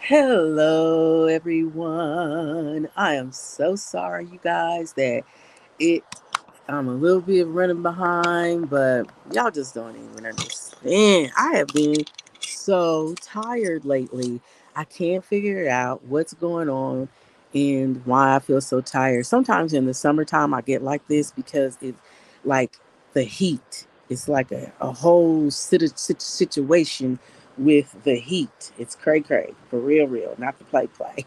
Hello, everyone. I am so sorry, you guys, that it I'm a little bit running behind, but y'all just don't even understand. I have been so tired lately. I can't figure out what's going on and why I feel so tired. Sometimes in the summertime, I get like this because it's like the heat. It's like a whole situation with the heat. It's cray cray, for real, real, not the play play.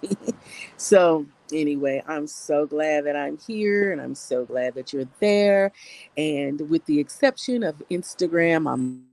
So, anyway, I'm so glad that I'm here and I'm so glad that you're there. And with the exception of Instagram, I'm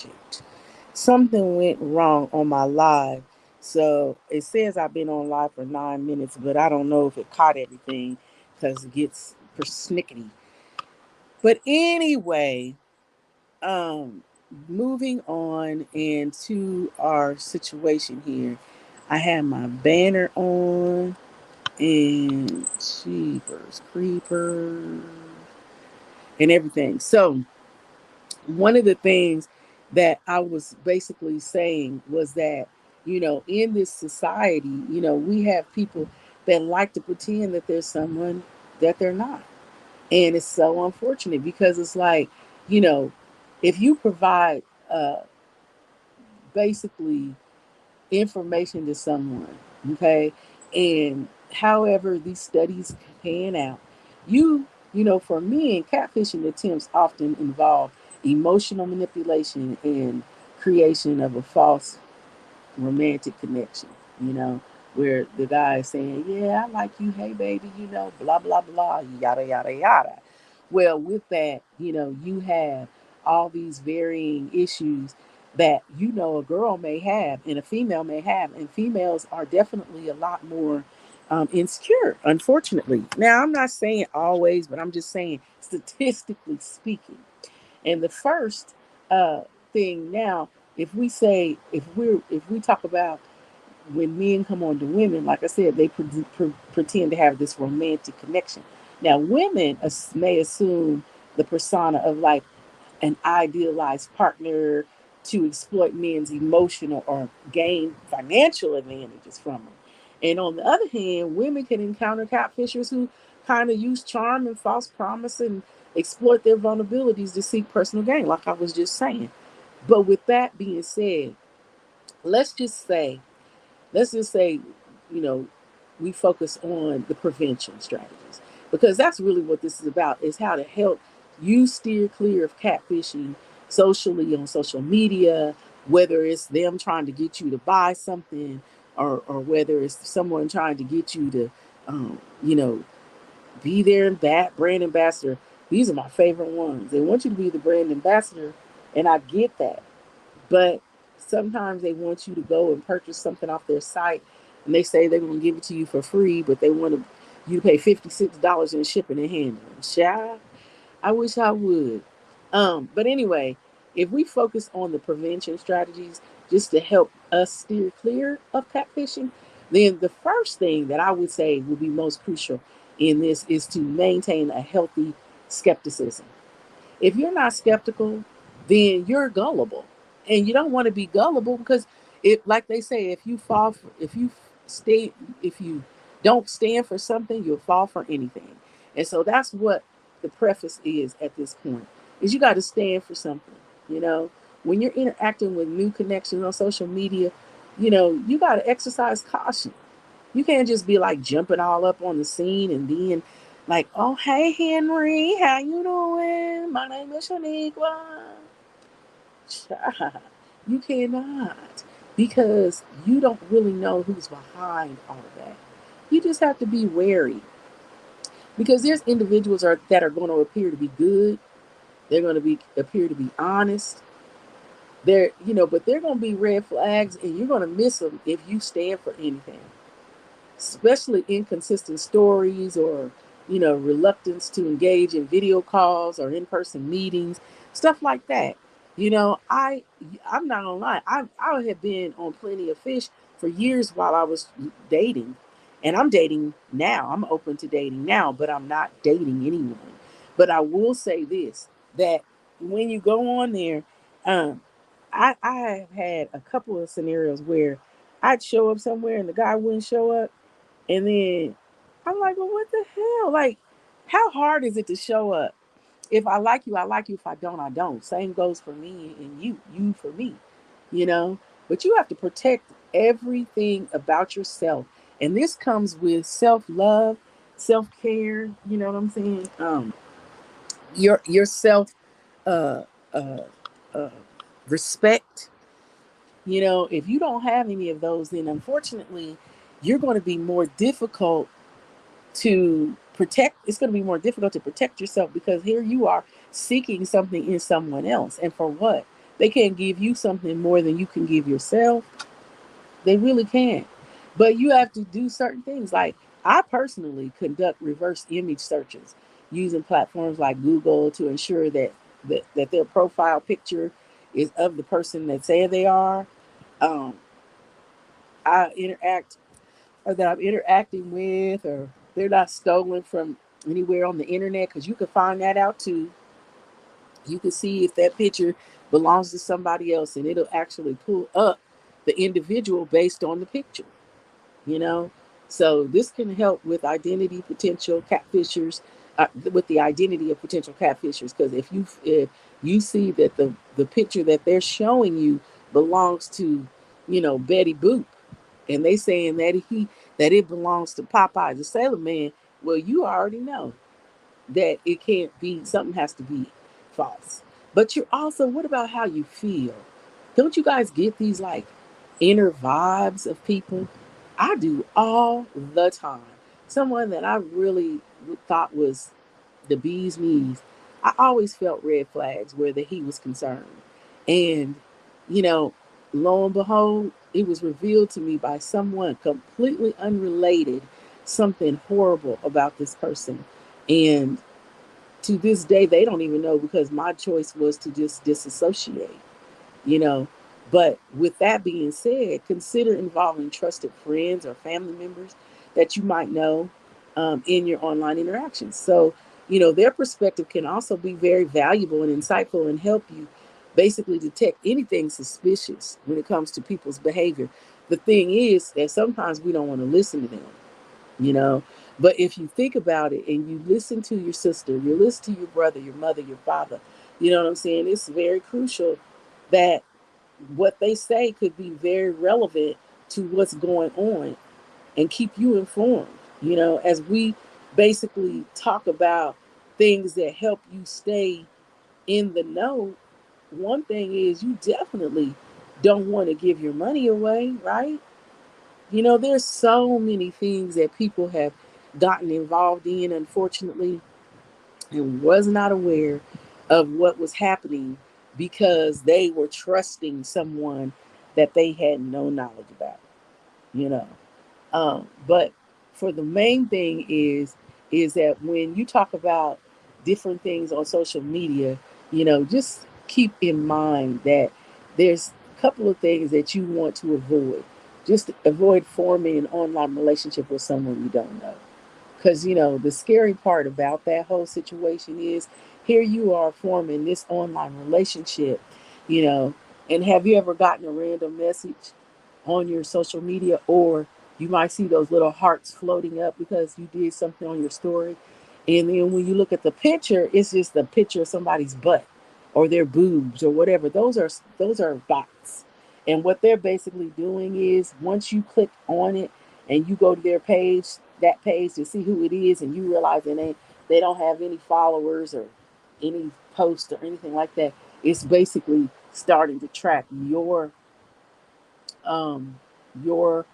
shoot, something went wrong on my live. So it says I've been on live for 9 minutes, but I don't know if it caught everything because it gets persnickety. But anyway, um, moving on into our situation here, I have my banner on and cheapers, creepers, and everything. So one of the things that I was basically saying was that, in this society, we have people that like to pretend that there's someone that they're not. And it's so unfortunate because it's like, you know, if you provide basically information to someone, okay, and however these studies pan out, for me, and catfishing attempts often involve emotional manipulation and creation of a false romantic connection, you know, where the guy is saying, yeah, I like you, hey baby, blah blah blah, yada yada yada. Well, with that, you have all these varying issues that a girl may have and a female may have, and females are definitely a lot more insecure, unfortunately. Now, I'm not saying always, but I'm just saying statistically speaking. And the first thing now, if we talk about when men come on to women, like I said, they pretend to have this romantic connection. Now, women may assume the persona of like an idealized partner to exploit men's emotional or gain financial advantages from them. And on the other hand, women can encounter catfishers who kind of use charm and false promise and exploit their vulnerabilities to seek personal gain, like I was just saying. But with that being said, let's just say let's just say, you know, we focus on the prevention strategies because that's really what this is about, is how to help you steer clear of catfishing socially on social media, whether it's them trying to get you to buy something or whether it's someone trying to get you to, you know, be their brand ambassador. These are my favorite ones. They want you to be the brand ambassador, and I get that. But sometimes they want you to go and purchase something off their site, and they say they're going to give it to you for free, but they want you to pay $56 in shipping and handling. Child, I wish I would. But anyway, if we focus on the prevention strategies just to help us steer clear of catfishing, then the first thing that I would say would be most crucial in this is to maintain a healthy skepticism. If you're not skeptical, then you're gullible. And you don't want to be gullible because like they say, if you don't stand for something, you'll fall for anything. And so that's what the preface is at this point. Is you got to stand for something, you know? When you're interacting with new connections on social media, you got to exercise caution. You can't just be like jumping all up on the scene and being like, "Oh, hey Henry, how you doing? My name is Shaniqua." Child, you cannot, because you don't really know who's behind all of that. You just have to be wary because there's individuals that are going to appear to be good. They're going to appear to be honest. But they're going to be red flags, and you're going to miss them if you stand for anything, especially inconsistent stories or reluctance to engage in video calls or in-person meetings, stuff like that. I'm not gonna lie, I have been on plenty of fish for years while I was dating, and I'm dating now. I'm open to dating now, but I'm not dating anyone. But I will say this, that when you go on there, um I have had a couple of scenarios where I'd show up somewhere and the guy wouldn't show up, and then I'm like, well, what the hell? Like, how hard is it to show up? If I like you, I like you. If I don't, I don't. Same goes for me and you for me, you know? But you have to protect everything about yourself. And this comes with self love, self care, you know what I'm saying? Your self uh, uh, uh, respect. If you don't have any of those, then unfortunately, you're going to be more difficult to protect. It's going to be more difficult to protect yourself because here you are seeking something in someone else, and for what? They can't give you something more than you can give yourself. They really can't. But you have to do certain things. Like I personally conduct reverse image searches using platforms like Google to ensure that their profile picture is of the person that say they are. Um, I interact or that I'm interacting with, or they're not stolen from anywhere on the internet, because you can find that out too. You can see if that picture belongs to somebody else, and it'll actually pull up the individual based on the picture, you know. So this can help with identity potential catfishers, with the identity of potential catfishers, because if you see that the picture that they're showing you belongs to, Betty Boop, and they saying that it belongs to Popeye the Sailor Man, well, you already know that it can't be, something has to be false. But you're also, what about how you feel? Don't you guys get these like inner vibes of people? I do all the time. Someone that I really thought was the bee's knees, I always felt red flags where that he was concerned. And, you know, lo and behold, it was revealed to me by someone completely unrelated, something horrible about this person. And to this day, they don't even know, because my choice was to just disassociate, you know. But with that being said, consider involving trusted friends or family members that you might know, in your online interactions. So, their perspective can also be very valuable and insightful, and help you basically detect anything suspicious when it comes to people's behavior. The thing is that sometimes we don't want to listen to them, you know. But if you think about it and you listen to your sister, you listen to your brother, your mother, your father, you know what I'm saying? It's very crucial that what they say could be very relevant to what's going on, and keep you informed, as we basically talk about things that help you stay in the know. One thing is, you definitely don't want to give your money away, right? There's so many things that people have gotten involved in, unfortunately, and was not aware of what was happening, because they were trusting someone that they had no knowledge about, you know. But for the main thing is that when you talk about different things on social media, just keep in mind that there's a couple of things that you want to avoid. Just avoid forming an online relationship with someone you don't know. Because, the scary part about that whole situation is, here you are forming this online relationship, you know, and have you ever gotten a random message on your social media, or you might see those little hearts floating up because you did something on your story, and then when you look at the picture, it's just a picture of somebody's butt or their boobs or whatever. Those are bots, and what they're basically doing is, once you click on it and you go to their page, that page, to see who it is, and you realize they don't have any followers or any posts or anything like that. It's basically starting to track um, your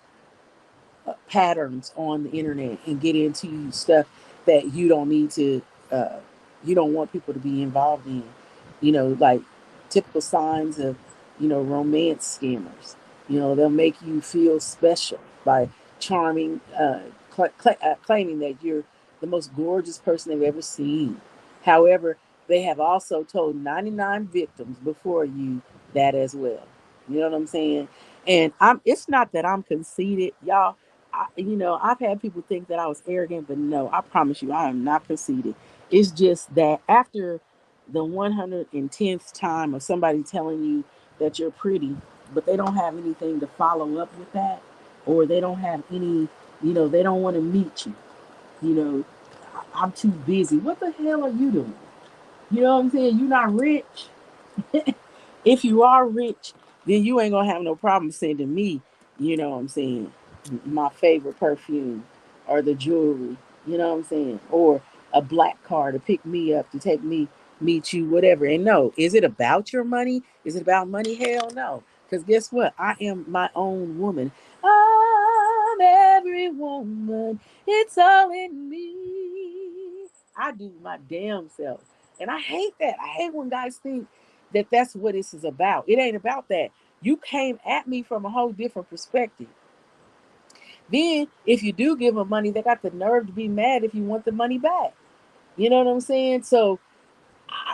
patterns on the internet, and get into stuff that you don't need to, uh, you don't want people to be involved in. Like typical signs of, romance scammers. They'll make you feel special by charming, claiming that you're the most gorgeous person they've ever seen. However, they have also told 99 victims before you that as well. You know what I'm saying? And it's not that I'm conceited, y'all. I've had people think that I was arrogant, but no, I promise you, I am not conceited. It's just that after the 110th time of somebody telling you that you're pretty, but they don't have anything to follow up with that, or they don't have any, they don't want to meet you. You know, I'm too busy. What the hell are you doing? You know what I'm saying? You're not rich. If you are rich, then you ain't gonna have no problem sending me, what I'm saying, my favorite perfume, or the jewelry, you know what I'm saying, or a black car to pick me up, to take me meet you, whatever. And no, is it about your money? Is it about money? Hell no. Because guess what? I am my own woman. I'm every woman. It's all in me. I do my damn self. And I hate that. I hate when guys think that that's what this is about. It ain't about that. You came at me from a whole different perspective. Then, if you do give them money, they got the nerve to be mad if you want the money back. You know what I'm saying? So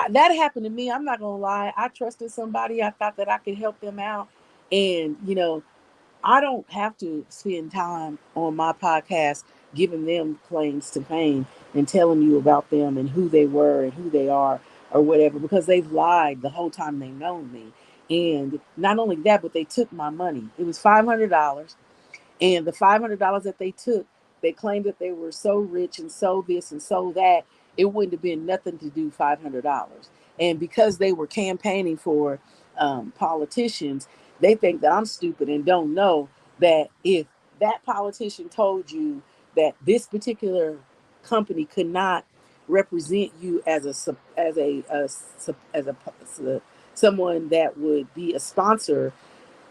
that happened to me. I'm not gonna lie. I trusted somebody. I thought that I could help them out, and I don't have to spend time on my podcast giving them claims to fame and telling you about them and who they were and who they are or whatever, because they've lied the whole time they've known me. And not only that, but they took my money. It was $500. And the $500 that they took, they claimed that they were so rich and so this and so that, it wouldn't have been nothing to do $500. And because they were campaigning for politicians, they think that I'm stupid and don't know that if that politician told you that this particular company could not represent you as a someone that would be a sponsor,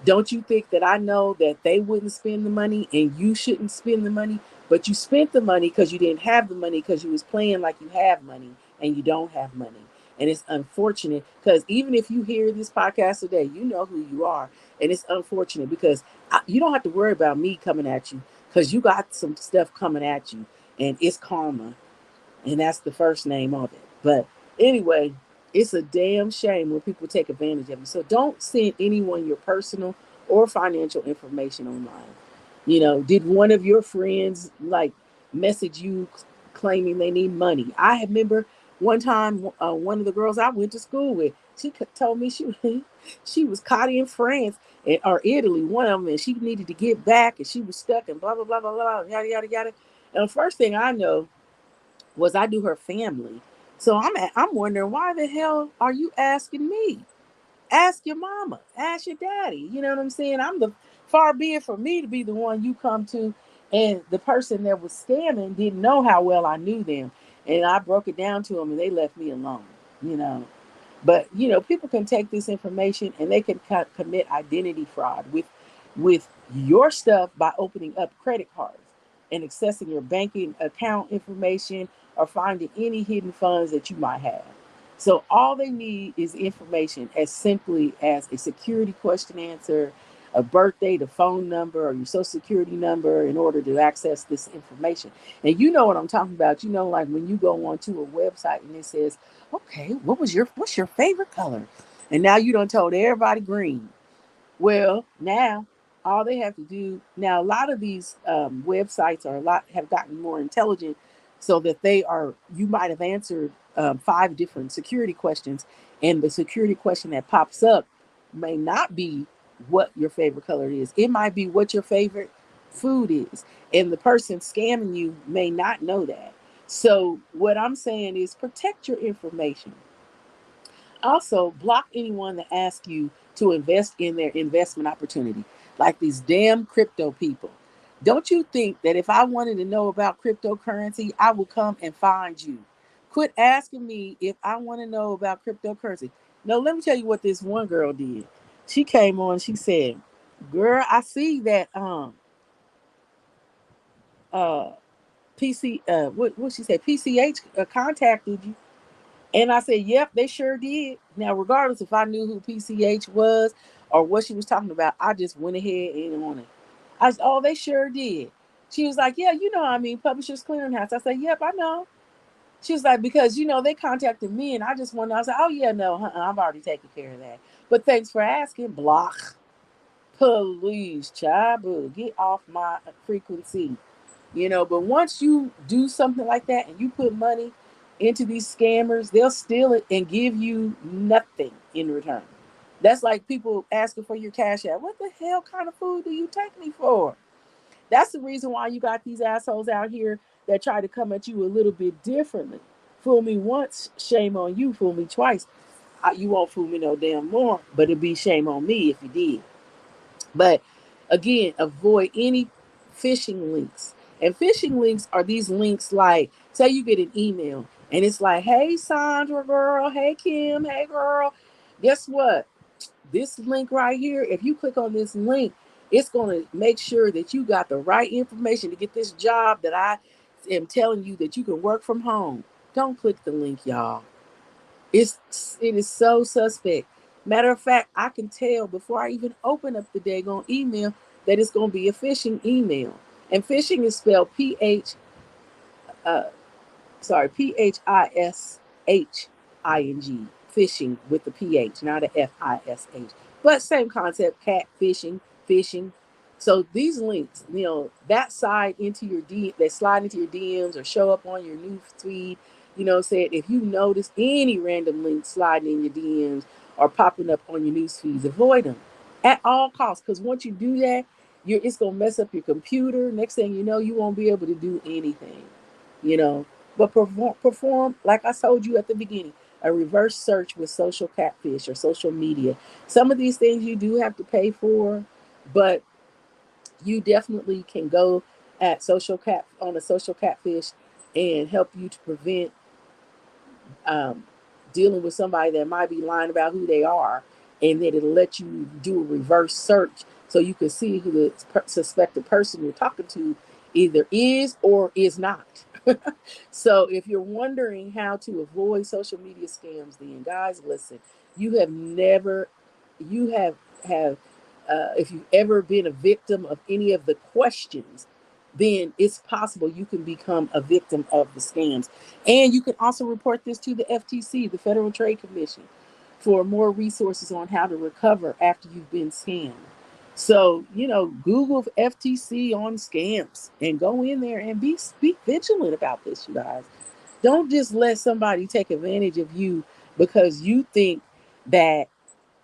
don't you think that I know that they wouldn't spend the money and you shouldn't spend the money? But you spent the money because you didn't have the money, because you was playing like you have money and you don't have money. And it's unfortunate, because even if you hear this podcast today, you know who you are. And it's unfortunate because you don't have to worry about me coming at you, because you got some stuff coming at you, and it's karma, and that's the first name of it. But anyway, it's a damn shame when people take advantage of you. So don't send anyone your personal or financial information online. Did one of your friends like message you claiming they need money? I remember one time, one of the girls I went to school with, she told me she was caught in France or Italy, one of them, and she needed to get back, and she was stuck and blah blah blah blah blah, yada yada yada. And the first thing I know was I do her family. So I'm wondering, why the hell are you asking me? Ask your mama, ask your daddy. You know what I'm saying? I'm the far be it for me to be the one you come to. And the person that was scamming didn't know how well I knew them. And I broke it down to them and they left me alone, you know. But people can take this information and they can commit identity fraud with your stuff by opening up credit cards and accessing your banking account information or finding any hidden funds that you might have. So all they need is information as simply as a security question answer, a birthday, the phone number, or your social security number in order to access this information. And you know what I'm talking about. Like when you go onto a website and it says, okay, what's your favorite color? And now you done told everybody green. Well, now all they have to do now, a lot of these websites are a lot have gotten more intelligent, so that you might have answered 5 different security questions, and the security question that pops up may not be what your favorite color is. It might be what your favorite food is, and the person scamming you may not know that. So what I'm saying is, protect your information. Also, block anyone that asks you to invest in their investment opportunity, like these damn crypto people. Don't you think that if I wanted to know about cryptocurrency, I would come and find you? Quit asking me if I want to know about cryptocurrency. No, let me tell you what this one girl did. She came on, she said, "Girl, I see that uh PC what she said, PCH contacted you." And I said, yep, they sure did. Now, regardless if I knew who PCH was or what she was talking about, I just went ahead and on it. I said, oh, they sure did. She was like, yeah, Publishers Clearinghouse. I said, yep, I know. She was like, because, they contacted me and I just wanted, I was like, oh, yeah, no, I've already taken care of that. But thanks for asking. Block. Please, child, get off my frequency. But once you do something like that and you put money into these scammers, they'll steal it and give you nothing in return. That's like people asking for your cash app. What the hell kind of food do you take me for? That's the reason why you got these assholes out here that try to come at you a little bit differently. Fool me once, shame on you. Fool me twice, you won't fool me no damn more, but it'd be shame on me if you did. But again, avoid any phishing links. And phishing links are these links like, say you get an email and it's like, hey, Sandra girl, hey, Kim, hey, girl. Guess what? This link right here, if you click on this link, it's going to make sure that you got the right information to get this job that I am telling you that you can work from home. Don't click the link, y'all. It is so suspect. Matter of fact, I can tell before I even open up the daggone email that it's going to be a phishing email. And phishing is spelled uh, Phishing, fishing with the PH, not a FISH. But same concept, catfishing, fishing. So these links, that slide into your that slide into your DMs or show up on your news feed, said if you notice any random links sliding in your DMs or popping up on your news feeds, avoid them at all costs. Because once you do that, it's gonna mess up your computer. Next thing you know, you won't be able to do anything. You know, but perform, like I told you at the beginning, a reverse search with social catfish or social media. Some of these things you do have to pay for, but you definitely can go at a social catfish and help you to prevent um, dealing with somebody that might be lying about who they are, and then it'll let you do a reverse search so you can see who the suspected person you're talking to either is or is not. So if you're wondering how to avoid social media scams, then guys, listen, you have never, you have if you've ever been a victim of any of the questions, then it's possible you can become a victim of the scams. And you can also report this to the FTC, the Federal Trade Commission, for more resources on how to recover after you've been scammed. So, Google FTC on scams and go in there and be vigilant about this, you guys. Don't just let somebody take advantage of you because you think that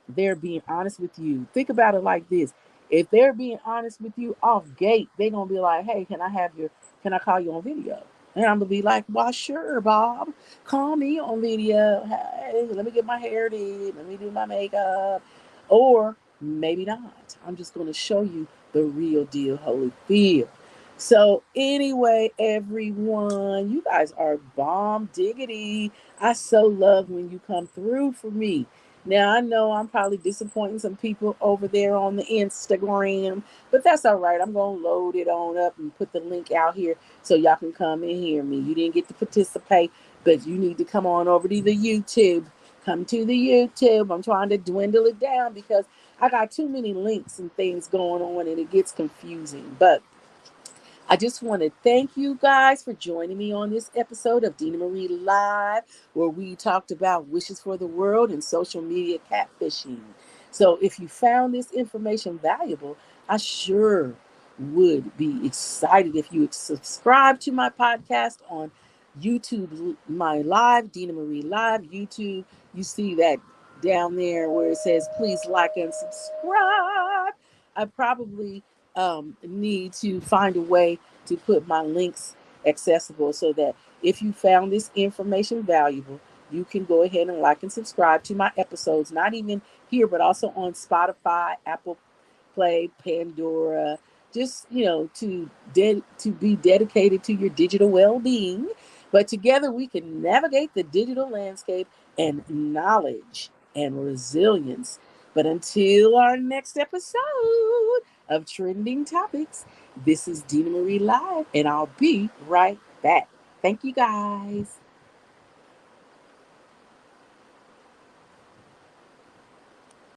they're being honest with you. Think about it like this. If they're being honest with you off gate, they're gonna be like, hey, can I call you on video? And I'm gonna be like, well, sure, Bob. Call me on video. Hey, let me get my hair did. Let me do my makeup. Or maybe not. I'm just gonna show you the real deal, Holyfield. So anyway, everyone, you guys are bomb diggity. I so love when you come through for me. Now, I know I'm probably disappointing some people over there on the Instagram, but that's all right. I'm going to load it on up and put the link out here so y'all can come and hear me. You didn't get to participate, but you need to come on over to the YouTube. Come to the YouTube. I'm trying to dwindle it down because I got too many links and things going on and it gets confusing. But I just want to thank you guys for joining me on this episode of Dina Marie Live, where we talked about wishes for the world and social media catfishing. So if you found this information valuable, I sure would be excited if you would subscribe to my podcast on YouTube, my live, Dina Marie Live, YouTube. You see that down there where it says, please like and subscribe. I probably need to find a way to put my links accessible so that if you found this information valuable, you can go ahead and like and subscribe to my episodes, not even here, but also on Spotify, Apple Play, Pandora, just, to be dedicated to your digital well-being. But together we can navigate the digital landscape and knowledge and resilience. But until our next episode of Trending Topics, this is Dina Marie Live, and I'll be right back. Thank you guys.